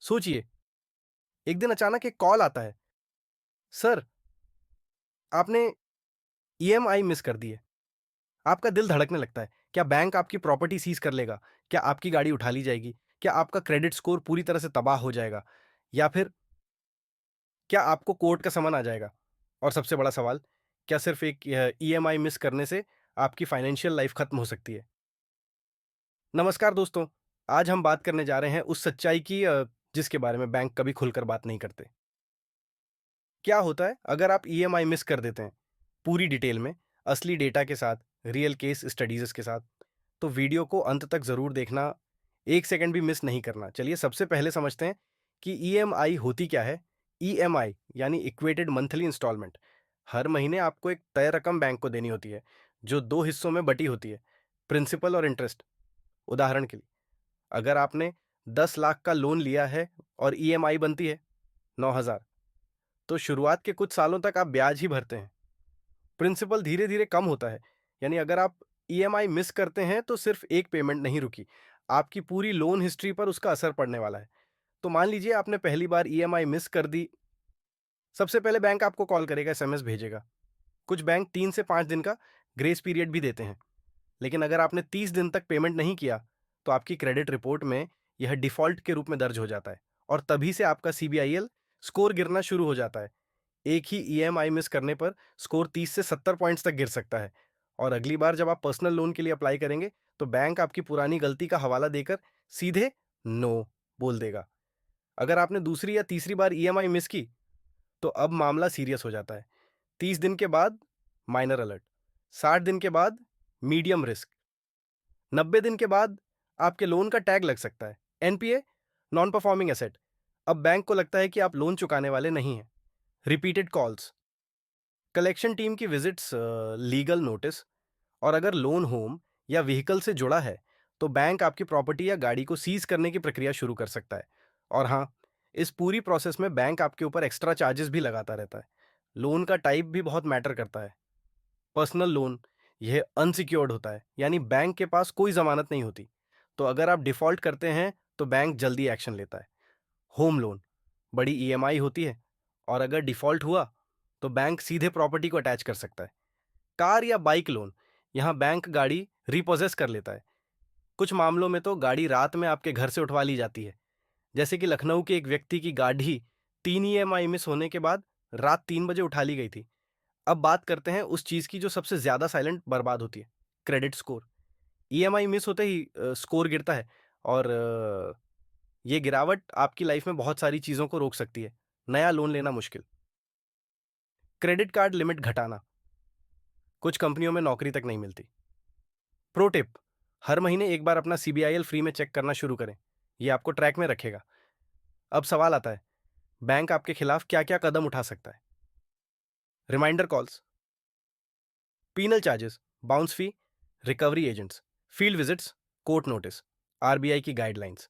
सोचिए, एक दिन अचानक एक कॉल आता है, सर, आपने ईएमआई मिस कर दी है। आपका दिल धड़कने लगता है। क्या बैंक आपकी प्रॉपर्टी सीज़ कर लेगा? क्या आपकी गाड़ी उठा ली जाएगी? क्या आपका क्रेडिट स्कोर पूरी तरह से तबाह हो जाएगा? या फिर क्या आपको कोर्ट का समन आ जाएगा? और सबसे बड़ा सवाल, क्या सिर्फ़ एक ईएमआई मिस करने से आपकी फाइनेंशियल लाइफ़ खत्म हो सकती है? नमस्कार दोस्तों, आज हम बात करने जा रहे हैं उस सच्चाई की जिसके बारे में बैंक कभी खुलकर बात नहीं करते। क्या होता है अगर आप ईएमआई मिस कर देते हैं? पूरी डिटेल में, असली डेटा के साथ, रियल केस स्टडीज़ के साथ, तो वीडियो को अंत तक ज़रूर देखना, 1 सेकंड भी मिस नहीं करना। चलिए सबसे पहले समझते हैं कि ईएमआई होती क्या है? ईएमआई यानी इक्वेटेड मंथली इंस्टॉलमेंट। हर महीने आपको एक तय रकम बैंक को देनी होती है, जो 2 हिस्सों में बटी होती है, प्रिंसिपल और इंटरेस्ट। उदाहरण के लिए, अगर आपने 10 लाख का लोन लिया है और ईएमआई बनती है 9,000, तो शुरुआत के कुछ सालों तक आप ब्याज ही भरते हैं। प्रिंसिपल धीरे-धीरे कम होता है, यानी अगर आप ईएमआई मिस करते हैं तो सिर्फ एक पेमेंट नहीं रुकी, आपकी पूरी लोन हिस्ट्री पर उसका असर पड़ने वाला है। तो मान लीजिए आपने पहली बार ईएमआई मिस कर दी, सबसे पहले बैंक आपको कॉल करेगा, एसएमएस भेजेगा। कुछ बैंक 3 से 5 दिन का ग्रेस पीरियड भी देते हैं। लेकिन अगर आपने 30 दिन तक पेमेंट नहीं किया, तो आपकी क्रेडिट रिपोर्ट में यह डिफ़ॉल्ट के रूप में दर्ज हो जाता है और तभी से आपका सीबीआईएल स्कोर गिरना शुरू हो जाता है। एक ही ईएमआई मिस करने पर स्कोर 30 से 70 पॉइंट्स तक गिर सकता है और अगली बार जब आप पर्सनल लोन के लिए अप्लाई करेंगे, तो बैंक आपकी पुरानी गलती का हवाला देकर सीधे नो बोल देगा। अगर आपने दूसरी या तीसरी बार ईएमआई मिस की, तो अब मामला सीरियस हो जाता है। 30 दिन के बाद माइनर अलर्ट, 60 दिन के बाद मीडियम रिस्क, 90 दिन के बाद आपके लोन का टैग लग सकता है, एनपीए, नॉन परफॉर्मिंग एसेट। अब बैंक को लगता है कि आप लोन चुकाने वाले नहीं हैं। रिपीटेड कॉल्स, कलेक्शन टीम की विजिट्स, लीगल नोटिस, और अगर लोन होम या व्हीकल से जुड़ा है, तो बैंक आपकी प्रॉपर्टी या गाड़ी को सीज करने की प्रक्रिया शुरू कर सकता है। और हाँ, इस पूरी प्रोसेस में बैंक आपके ऊपर एक्स्ट्रा चार्जेस भी लगाता रहता है। लोन का टाइप भी बहुत मैटर करता है। पर्सनल लोन, यह अनसिक्योर्ड होता है, यानी बैंक के पास कोई जमानत नहीं होती। तो अगर आप डिफॉल्ट करते हैं, तो बैंक जल्दी एक्शन लेता है। होम लोन, बड़ी ईएमआई होती है और अगर डिफॉल्ट हुआ, तो बैंक सीधे प्रॉपर्टी को अटैच कर सकता है। कार या बाइक लोन, यहाँ बैंक गाड़ी रिपोजेस कर लेता है। कुछ मामलों में तो गाड़ी रात में आपके घर से उठवा ली जाती है, जैसे कि लखनऊ के एक व्यक्ति की गाड़ी 3 ईएमआई मिस होने के बाद रात 3 बजे उठा ली गई थी। अब बात करते हैं उस चीज की जो सबसे ज्यादा साइलेंट बर्बाद होती है, क्रेडिट स्कोर। ईएमआई मिस होते ही स्कोर गिरता है और ये गिरावट आपकी लाइफ में बहुत सारी चीजों को रोक सकती है। नया लोन लेना मुश्किल, क्रेडिट कार्ड लिमिट घटाना, कुछ कंपनियों में नौकरी तक नहीं मिलती। प्रो टिप, हर महीने एक बार अपना सीबीआईएल फ्री में चेक करना शुरू करें, ये आपको ट्रैक में रखेगा। अब सवाल आता है, बैंक आपके खिलाफ क्या क्या कदम उठा सकता है? Reminder calls, penal charges, bounce fee, recovery agents, field visits, court notice. RBI की गाइडलाइंस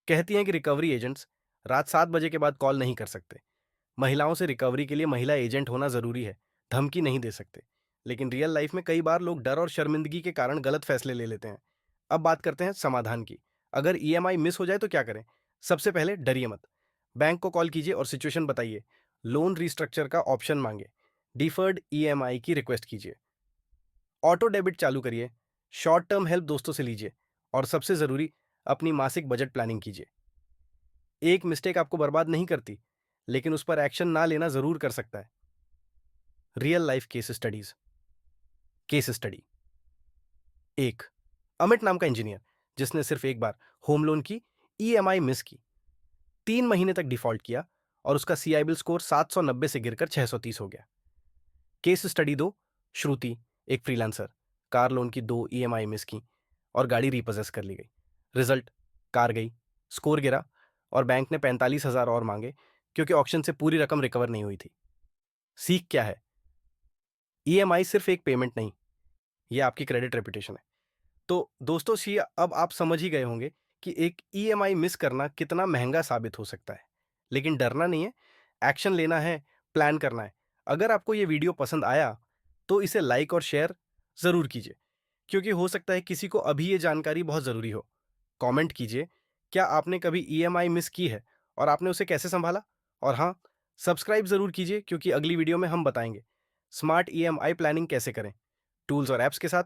कहती हैं कि रिकवरी एजेंट्स रात 7 बजे के बाद कॉल नहीं कर सकते। महिलाओं से रिकवरी के लिए महिला एजेंट होना जरूरी है, धमकी नहीं दे सकते। लेकिन रियल लाइफ में कई बार लोग डर और शर्मिंदगी के कारण गलत फैसले ले लेते हैं। अब बात करते हैं समाधान की। अगर ईएमआई मिस हो जाए तो क्या करें? सबसे पहले डरिए मत, बैंक को कॉल कीजिए और सिचुएशन बताइए, लोन रिस्ट्रक्चर का ऑप्शन मांगे, डिफर्ड ईएमआई की रिक्वेस्ट कीजिए, ऑटो डेबिट चालू करिए, शॉर्ट टर्म हेल्प दोस्तों से लीजिए और सबसे जरूरी, अपनी मासिक बजट प्लानिंग कीजिए। एक मिस्टेक आपको बर्बाद नहीं करती, लेकिन उस पर एक्शन ना लेना जरूर कर सकता है। Real life case studies. Case study एक, अमित नाम का इंजीनियर, जिसने सिर्फ एक बार होम लोन की ईएमआई मिस की, 3 महीने तक डिफॉल्ट किया और उसका सीआईबिल स्कोर 790 से गिरकर 630 हो गया। केस स्टडी दो, श्रुति, एक फ्रीलांसर, कार लोन की 2 ईएमआई मिस की और गाड़ी रिपोजेस कर ली गई। रिजल्ट, कार गई, स्कोर गिरा और बैंक ने 45,000 और मांगे, क्योंकि ऑक्शन से पूरी रकम रिकवर नहीं हुई थी। सीख क्या है? ईएमआई सिर्फ एक पेमेंट नहीं, ये आपकी क्रेडिट रेपुटेशन है। तो दोस्तों सी, अब आप समझ ही गए होंगे कि एक ईएमआई मिस करना कितना महंगा साबित हो सकता है। लेकिन डरना नहीं है, एक्शन लेना है, प्लान करना है। अगर आपको ये वीडियो पसंद आया, तो इसे लाइक और शेयर जरूर कीजिए, क्योंकि हो सकता है किसी को अभी ये जानकारी बहुत जरूरी हो। कमेंट कीजिए, क्या आपने कभी ईएमआई मिस की है और आपने उसे कैसे संभाला। और हाँ, सब्सक्राइब ज़रूर कीजिए क्योंकि अगली वीडियो में हम बताएंगे स्मार्ट ईएमआई प्लानिंग कैसे करें, टूल्स और ऐप्स के साथ।